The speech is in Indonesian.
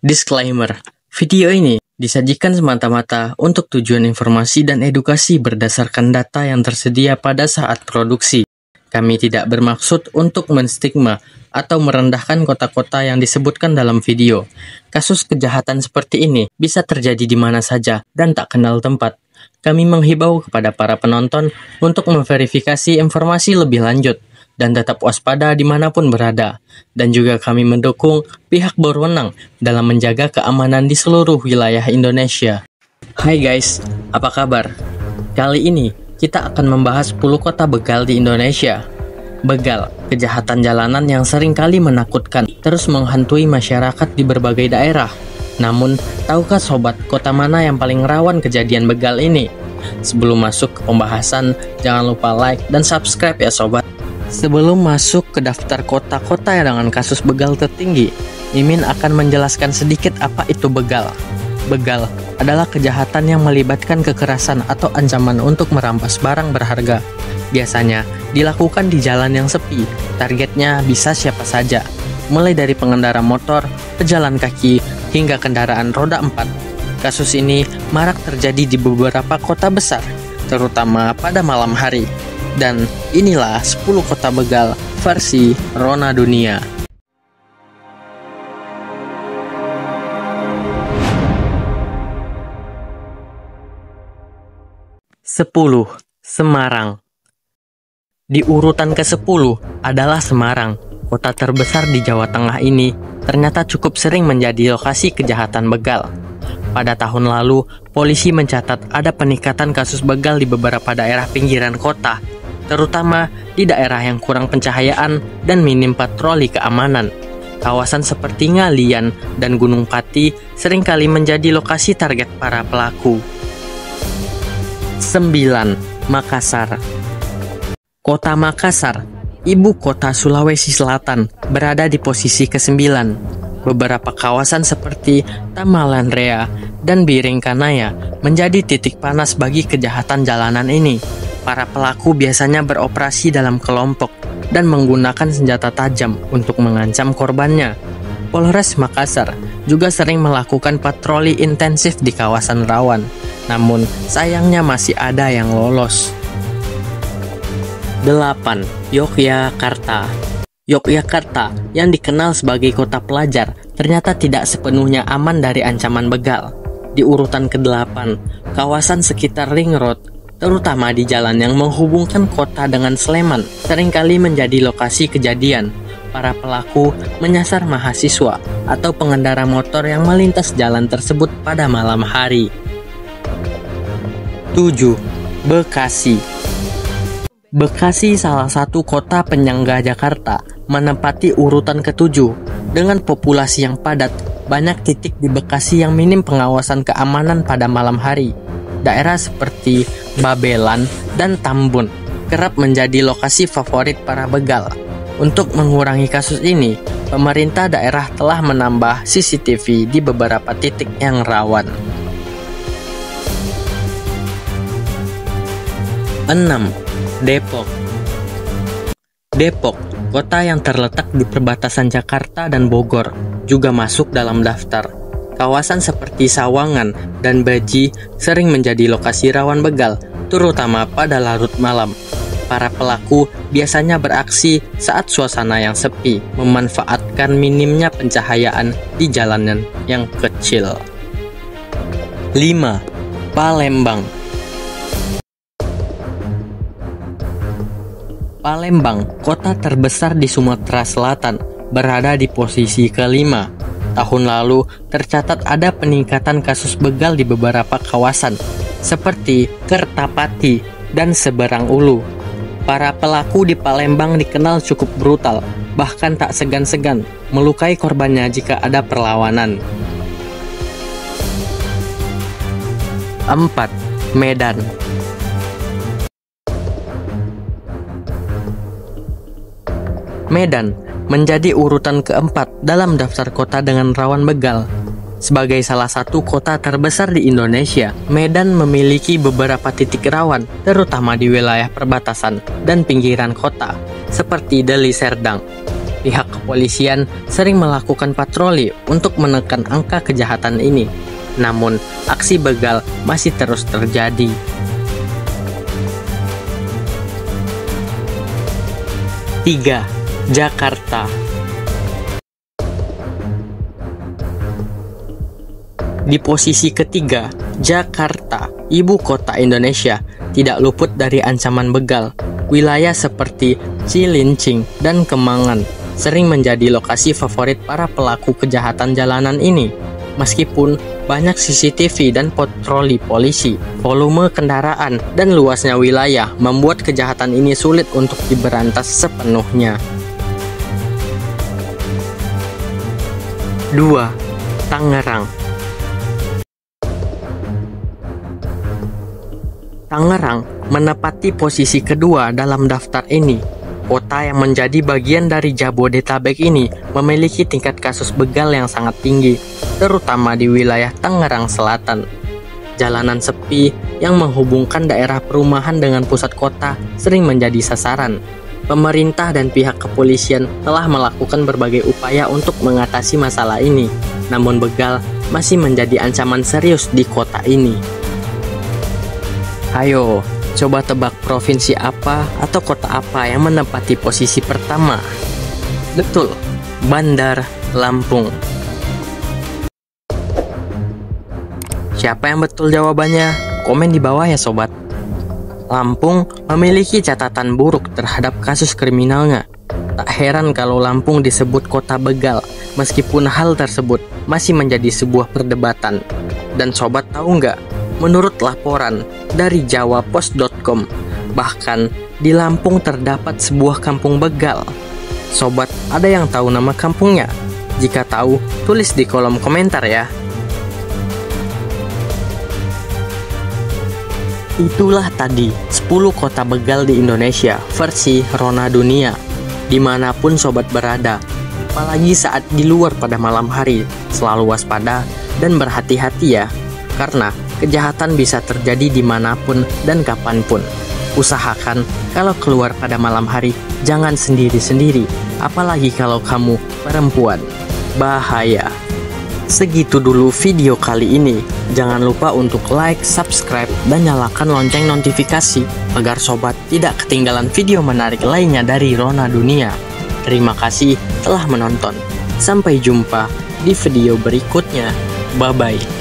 Disclaimer, video ini disajikan semata-mata untuk tujuan informasi dan edukasi berdasarkan data yang tersedia pada saat produksi. Kami tidak bermaksud untuk menstigma atau merendahkan kota-kota yang disebutkan dalam video. Kasus kejahatan seperti ini bisa terjadi di mana saja dan tak kenal tempat. Kami menghibau kepada para penonton untuk memverifikasi informasi lebih lanjut dan tetap waspada dimanapun berada. Dan juga kami mendukung pihak berwenang dalam menjaga keamanan di seluruh wilayah Indonesia. Hai guys, apa kabar? Kali ini kita akan membahas 10 kota begal di Indonesia. Begal, kejahatan jalanan yang sering kali menakutkan, terus menghantui masyarakat di berbagai daerah. Namun, tahukah sobat kota mana yang paling rawan kejadian begal ini? Sebelum masuk ke pembahasan, jangan lupa like dan subscribe ya sobat. Sebelum masuk ke daftar kota-kota dengan kasus begal tertinggi, Mimin akan menjelaskan sedikit apa itu begal. Begal adalah kejahatan yang melibatkan kekerasan atau ancaman untuk merampas barang berharga. Biasanya dilakukan di jalan yang sepi, targetnya bisa siapa saja, mulai dari pengendara motor, pejalan kaki, hingga kendaraan roda 4. Kasus ini marak terjadi di beberapa kota besar, terutama pada malam hari. Dan inilah 10 kota begal versi Rona Dunia. 10. Semarang. Di urutan ke-10 adalah Semarang. Kota terbesar di Jawa Tengah ini ternyata cukup sering menjadi lokasi kejahatan begal. Pada tahun lalu, polisi mencatat ada peningkatan kasus begal di beberapa daerah pinggiran kota, terutama di daerah yang kurang pencahayaan dan minim patroli keamanan. Kawasan seperti Ngalian dan Gunung Pati seringkali menjadi lokasi target para pelaku. 9. Makassar. Kota Makassar, ibu kota Sulawesi Selatan, berada di posisi ke-9. Beberapa kawasan seperti Tamalanrea dan Biringkanaya menjadi titik panas bagi kejahatan jalanan ini. Para pelaku biasanya beroperasi dalam kelompok dan menggunakan senjata tajam untuk mengancam korbannya. Polres Makassar juga sering melakukan patroli intensif di kawasan rawan, namun sayangnya masih ada yang lolos. 8. Yogyakarta. Yogyakarta yang dikenal sebagai kota pelajar ternyata tidak sepenuhnya aman dari ancaman begal. Di urutan ke-8, kawasan sekitar Ring Road, terutama di jalan yang menghubungkan kota dengan Sleman, seringkali menjadi lokasi kejadian. Para pelaku menyasar mahasiswa atau pengendara motor yang melintas jalan tersebut pada malam hari. 7. Bekasi. Bekasi, salah satu kota penyangga Jakarta, menempati urutan ke-7. Dengan populasi yang padat, banyak titik di Bekasi yang minim pengawasan keamanan pada malam hari. Daerah seperti Babelan dan Tambun kerap menjadi lokasi favorit para begal. Untuk mengurangi kasus ini, pemerintah daerah telah menambah CCTV di beberapa titik yang rawan. 6. Depok. Depok, kota yang terletak di perbatasan Jakarta dan Bogor, juga masuk dalam daftar. Kawasan seperti Sawangan dan Baji sering menjadi lokasi rawan begal, terutama pada larut malam. Para pelaku biasanya beraksi saat suasana yang sepi, memanfaatkan minimnya pencahayaan di jalanan yang kecil. 5. Palembang. Palembang, kota terbesar di Sumatera Selatan, berada di posisi ke-5. Tahun lalu, tercatat ada peningkatan kasus begal di beberapa kawasan, seperti Kertapati dan Seberang Ulu. Para pelaku di Palembang dikenal cukup brutal, bahkan tak segan-segan melukai korbannya jika ada perlawanan. 4. Medan. Medan menjadi urutan ke-4 dalam daftar kota dengan rawan begal. Sebagai salah satu kota terbesar di Indonesia, Medan memiliki beberapa titik rawan, terutama di wilayah perbatasan dan pinggiran kota, seperti Deli Serdang. Pihak kepolisian sering melakukan patroli untuk menekan angka kejahatan ini. Namun, aksi begal masih terus terjadi. 3. Jakarta. Di posisi ketiga, Jakarta, ibu kota Indonesia, tidak luput dari ancaman begal. Wilayah seperti Cilincing dan Kembangan sering menjadi lokasi favorit para pelaku kejahatan jalanan ini. Meskipun banyak CCTV dan patroli polisi, volume kendaraan dan luasnya wilayah membuat kejahatan ini sulit untuk diberantas sepenuhnya. 2. Tangerang. Tangerang menempati posisi kedua dalam daftar ini. Kota yang menjadi bagian dari Jabodetabek ini memiliki tingkat kasus begal yang sangat tinggi, terutama di wilayah Tangerang Selatan. Jalanan sepi yang menghubungkan daerah perumahan dengan pusat kota sering menjadi sasaran. Pemerintah dan pihak kepolisian telah melakukan berbagai upaya untuk mengatasi masalah ini, namun begal masih menjadi ancaman serius di kota ini. Ayo, coba tebak provinsi apa atau kota apa yang menempati posisi pertama? Betul, Bandar Lampung. Siapa yang betul jawabannya? Komen di bawah ya sobat. Lampung memiliki catatan buruk terhadap kasus kriminalnya. Tak heran kalau Lampung disebut kota begal, meskipun hal tersebut masih menjadi sebuah perdebatan. Dan sobat tahu nggak? Menurut laporan dari jawapos.com, bahkan di Lampung terdapat sebuah kampung begal. Sobat, ada yang tahu nama kampungnya? Jika tahu, tulis di kolom komentar ya. Itulah tadi 10 kota begal di Indonesia versi Rona Dunia. Dimanapun sobat berada, apalagi saat di luar pada malam hari, selalu waspada dan berhati-hati ya. Karena kejahatan bisa terjadi dimanapun dan kapanpun. Usahakan kalau keluar pada malam hari, jangan sendiri-sendiri, apalagi kalau kamu perempuan. Bahaya. Segitu dulu video kali ini. Jangan lupa untuk like, subscribe, dan nyalakan lonceng notifikasi agar sobat tidak ketinggalan video menarik lainnya dari Rona Dunia. Terima kasih telah menonton. Sampai jumpa di video berikutnya. Bye-bye.